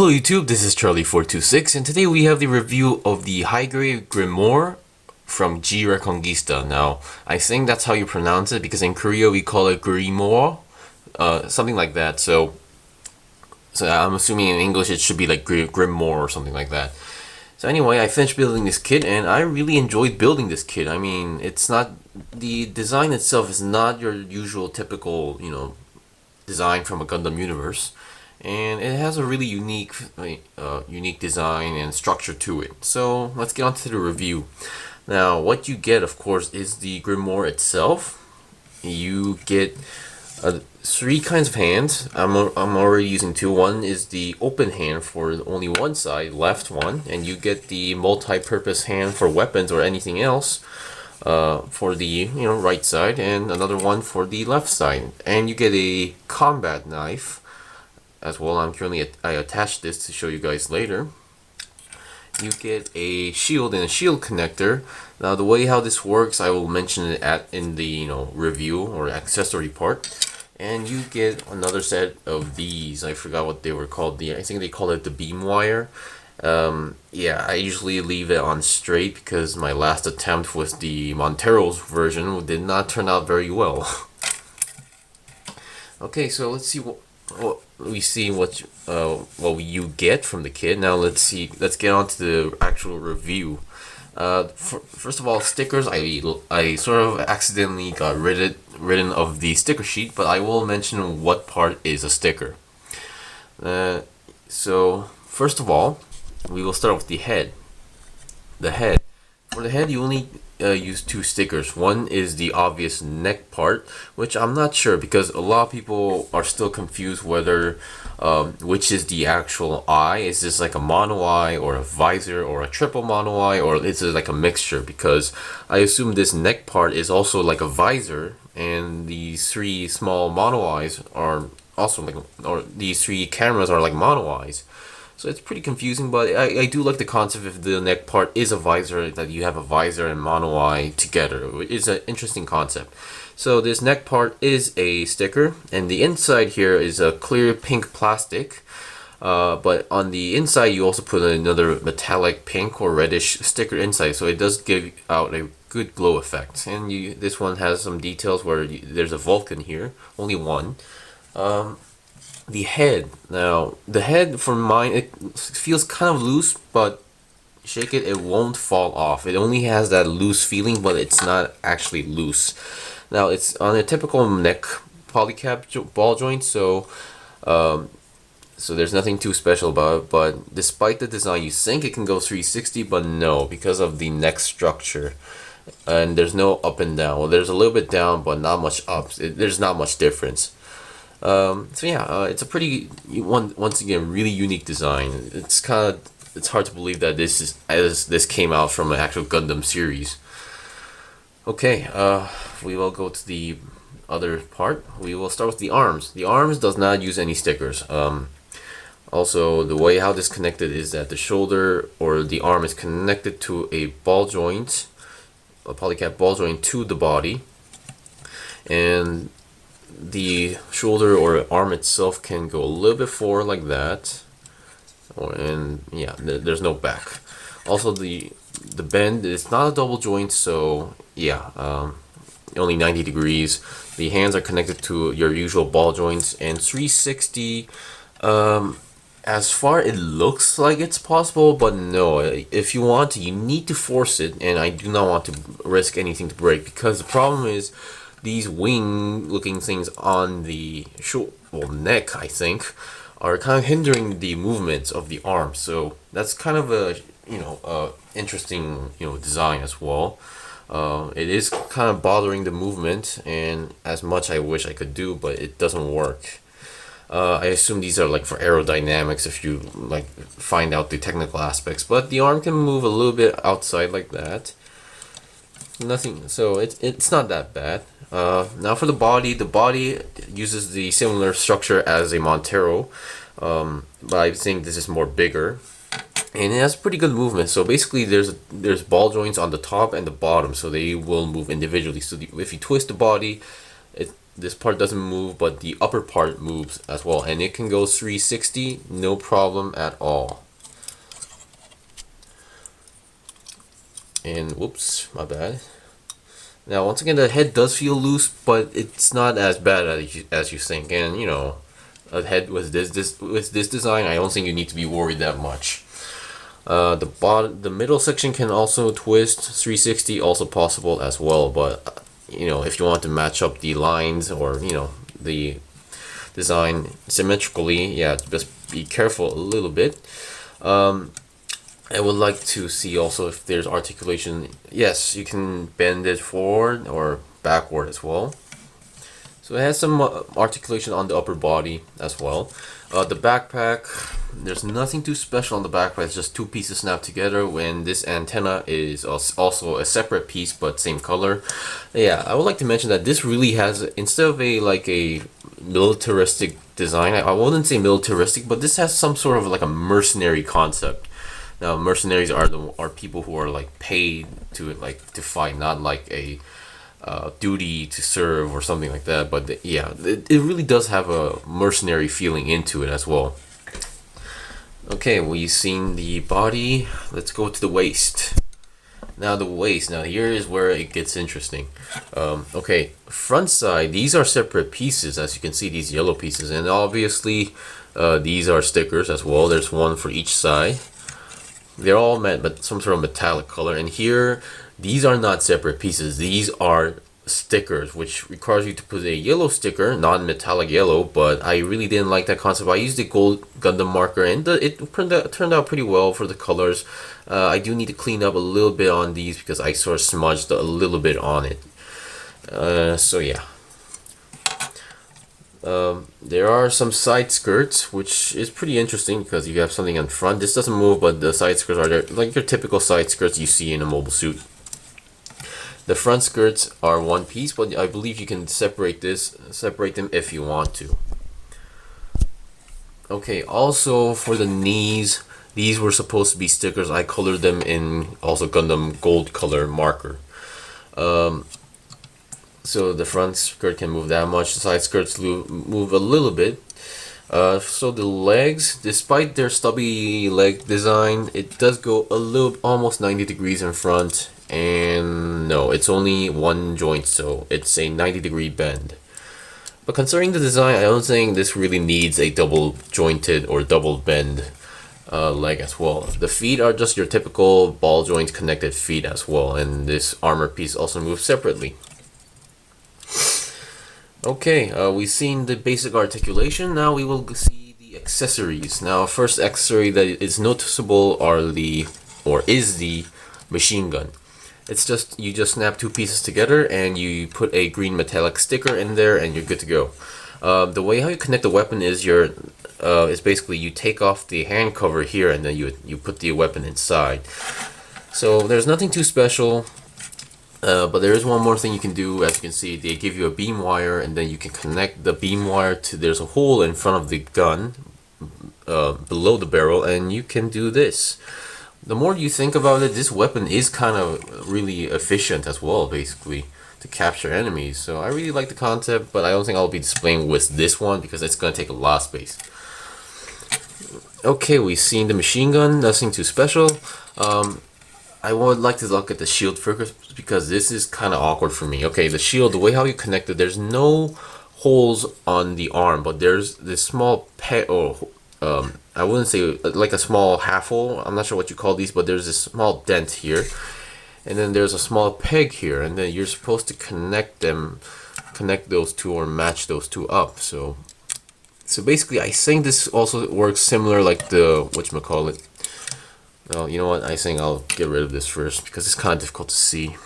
Hello YouTube, this is Charlie426 and today we have the review of the HG Grimoire from G-Reconguista. Now, I think that's how you pronounce it because in Korea we call it Grimoire, something like that. So I'm assuming in English it should be like Grimoire or something like that. So anyway, I finished building this kit and I really enjoyed building this kit. I mean, the design itself is not your usual typical, design from a Gundam universe. And it has a really unique design and structure to it. So let's get on to the review. Now, what you get, of course, is the Grimoire itself. You get three kinds of hands. I'm already using two. One is the open hand for only one side, left one, and you get the multi-purpose hand for weapons or anything else for the right side, and another one for the left side. And you get a combat knife as well. I attached this to show you guys later. You get a shield and a shield connector. Now the way how this works, I will mention it in the review or accessory part. And you get another set of these. I forgot what they were called. I think they call it the beam wire. Yeah, I usually leave it on straight because my last attempt with the Montero's version did not turn out very well. Okay, so let's see what you get from the kit. Now let's get on to the actual review. First of all, stickers. I sort of accidentally got rid of the sticker sheet, but I will mention what part is a sticker. So first of all, we will start with the head. For the head, you only use two stickers. One is the obvious neck part, which I'm not sure because a lot of people are still confused whether which is the actual eye. Is this like a mono eye or a visor or a triple mono eye, or is it like a mixture? Because I assume this neck part is also like a visor, and these three small mono eyes are also these three cameras are like mono eyes. So it's pretty confusing, but I do like the concept if the neck part is a visor, that you have a visor and mono eye together. It's an interesting concept. So this neck part is a sticker, and the inside here is a clear pink plastic. But on the inside you also put another metallic pink or reddish sticker inside, so it does give out a good glow effect. And this one has some details where there's a Vulcan here, only one. The head. Now, the head for mine, it feels kind of loose, but shake it, it won't fall off. It only has that loose feeling, but it's not actually loose. Now, it's on a typical neck polycap ball joint, so there's nothing too special about it. But despite the design, you think it can go 360, but no, because of the neck structure. And there's no up and down. Well, there's a little bit down, but not much up. There's not much difference. So yeah, it's a pretty once again really unique design. It's hard to believe that this came out from an actual Gundam series. Okay, we will go to the other part. We will start with the arms. The arms does not use any stickers. Also, the way how this connected is that the shoulder or the arm is connected to a ball joint, a polycap ball joint to the body, and the shoulder or arm itself can go a little bit forward like that, and yeah, there's no back. Also, the bend is not a double joint, so yeah, only 90 degrees. The hands are connected to your usual ball joints, and 360. As far it looks like it's possible, but no. If you want to, you need to force it, and I do not want to risk anything to break, because the problem is these wing-looking things on the neck, I think, are kind of hindering the movements of the arm. So that's kind of a interesting design as well. It is kind of bothering the movement, and as much I wish I could do, but it doesn't work. I assume these are like for aerodynamics if you find out the technical aspects, but the arm can move a little bit outside like that. Nothing, so it's not that bad. Now for the body uses the similar structure as a Montero, but I think this is more bigger, and it has pretty good movement. So basically there's ball joints on the top and the bottom, so they will move individually. So if you twist the body, this part doesn't move, but the upper part moves as well, and it can go 360, no problem at all. And whoops, my bad. Now, once again, the head does feel loose, but it's not as bad as you think. And you know, a head with this design, I don't think you need to be worried that much. The middle section can also twist 360, also possible as well. But you know, if you want to match up the lines or you know the design symmetrically, yeah, just be careful a little bit. I would like to see also if there's articulation. Yes, you can bend it forward or backward as well. So it has some articulation on the upper body as well. The backpack, there's nothing too special on the backpack. It's just two pieces snapped together. When this antenna is also a separate piece but same color. Yeah, I would like to mention that this really has, instead of a militaristic design, I wouldn't say militaristic, but this has some sort of like a mercenary concept. Now, mercenaries are people who are like paid to fight, not like a duty to serve or something like that. But yeah, it really does have a mercenary feeling into it as well. Okay, we've seen the body. Let's go to the waist. Now the waist. Now here is where it gets interesting. Okay, front side. These are separate pieces, as you can see. These yellow pieces, and obviously these are stickers as well. There's one for each side. They're all but some sort of metallic color. And here, these are not separate pieces. These are stickers, which requires you to put a yellow sticker, non-metallic yellow. But I really didn't like that concept. I used the gold Gundam marker, and it turned out pretty well for the colors. I do need to clean up a little bit on these because I sort of smudged a little bit on it. So yeah. There are some side skirts, which is pretty interesting because you have something on front. This doesn't move, but the side skirts are there, like your typical side skirts you see in a mobile suit. The front skirts are one piece, but I believe you can separate them if you want to. Okay, also for the knees, these were supposed to be stickers. I colored them in also Gundam gold color marker. So the front skirt can move that much. The side skirts move a little bit. So the legs, despite their stubby leg design, it does go almost 90 degrees in front. And no, it's only one joint, so it's a 90-degree bend. But considering the design, I don't think this really needs a double jointed or double bend leg as well. The feet are just your typical ball joint connected feet as well, and this armor piece also moves separately. Okay, we've seen the basic articulation. Now we will see the accessories. Now, first accessory that is noticeable is the machine gun. It's just you just snap two pieces together and you put a green metallic sticker in there and you're good to go. The way how you connect the weapon is basically you take off the hand cover here and then you put the weapon inside. So there's nothing too special. But there is one more thing you can do. As you can see, they give you a beam wire, and then you can connect the beam wire to. There's a hole in front of the gun, below the barrel, and you can do this. The more you think about it, this weapon is kind of really efficient as well, basically, to capture enemies. So I really like the concept, but I don't think I'll be displaying with this one because it's going to take a lot of space. Okay, we've seen the machine gun. Nothing too special. I would like to look at the shield first because this is kind of awkward for me. Okay, the shield, the way how you connect it, there's no holes on the arm, but there's this small I wouldn't say like a small half hole. I'm not sure what you call these, but there's this small dent here, and then there's a small peg here, and then you're supposed to connect those two or match those two up. So basically, I think this also works similar like the whatchamacallit. Well, you know what? I think I'll get rid of this first because it's kind of difficult to see.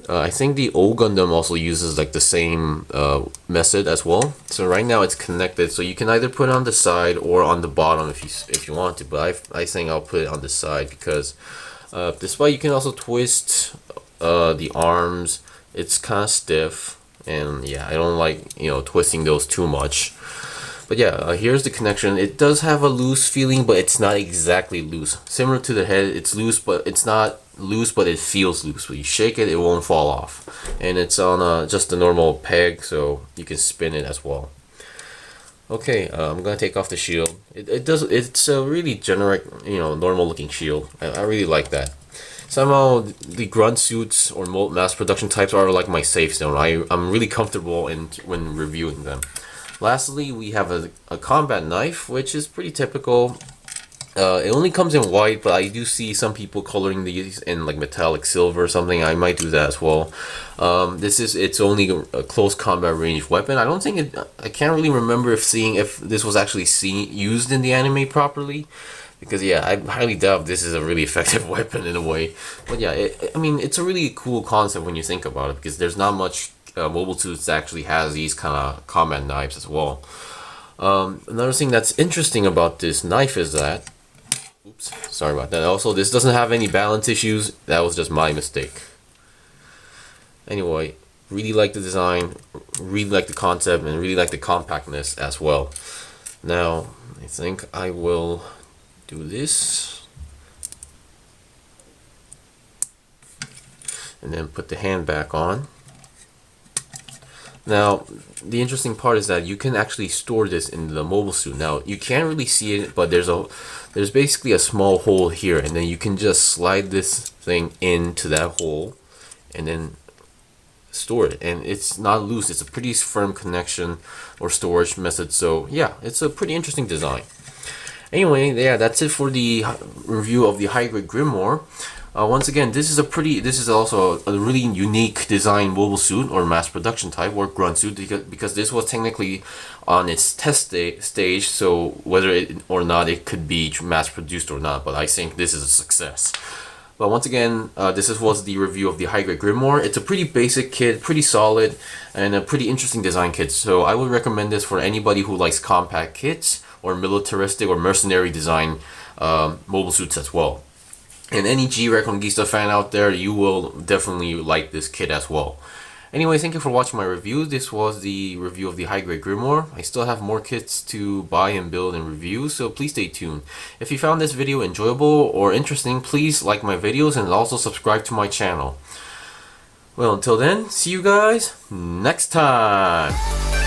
I think the old Gundam also uses like the same method as well. So right now it's connected, so you can either put it on the side or on the bottom if you want to. But I think I'll put it on the side because despite you can also twist the arms, it's kind of stiff, and yeah, I don't like twisting those too much. But yeah, here's the connection. It does have a loose feeling, but it's not exactly loose. Similar to the head, it's loose, but it's not loose, but it feels loose. When you shake it, it won't fall off. And it's on just a normal peg, so you can spin it as well. Okay, I'm gonna take off the shield. It's a really generic, normal looking shield. I really like that. Somehow the grunt suits or mass production types are like my safe zone. I'm really comfortable when reviewing them. Lastly, we have a combat knife, which is pretty typical. It only comes in white, but I do see some people coloring these in like metallic silver or something. I might do that as well. It's only a close combat range weapon. I don't think I can't really remember if this was actually used in the anime properly. Because yeah, I highly doubt this is a really effective weapon in a way. But yeah, I mean, it's a really cool concept when you think about it, because there's not much mobile suits that actually has these kind of combat knives as well. Another thing that's interesting about this knife is that, oops, sorry about that. Also, this doesn't have any balance issues. That was just my mistake. Anyway, really like the design, really like the concept, and really like the compactness as well. Now, I think I will do this and then put the hand back on. Now the interesting part is that you can actually store this in the mobile suit. Now you can't really see it, but there's basically a small hole here, and then you can just slide this thing into that hole and then store it, and it's not loose. It's a pretty firm connection or storage method. So yeah, it's a pretty interesting design. Anyway, yeah, that's it for the review of the HG Grimoire. Once again, this is also a really unique design mobile suit or mass production type or grunt suit, because this was technically on its test stage, so whether it or not it could be mass produced or not, but I think this is a success. But once again, this was the review of the HG Grimoire. It's a pretty basic kit, pretty solid, and a pretty interesting design kit. So I would recommend this for anybody who likes compact kits or militaristic or mercenary design mobile suits as well. And any G-Reconguista fan out there, you will definitely like this kit as well. Anyway, thank you for watching my review. This was the review of the HG Grimoire. I still have more kits to buy and build and review, so please stay tuned. If you found this video enjoyable or interesting, please like my videos and also subscribe to my channel. Well, until then, see you guys next time!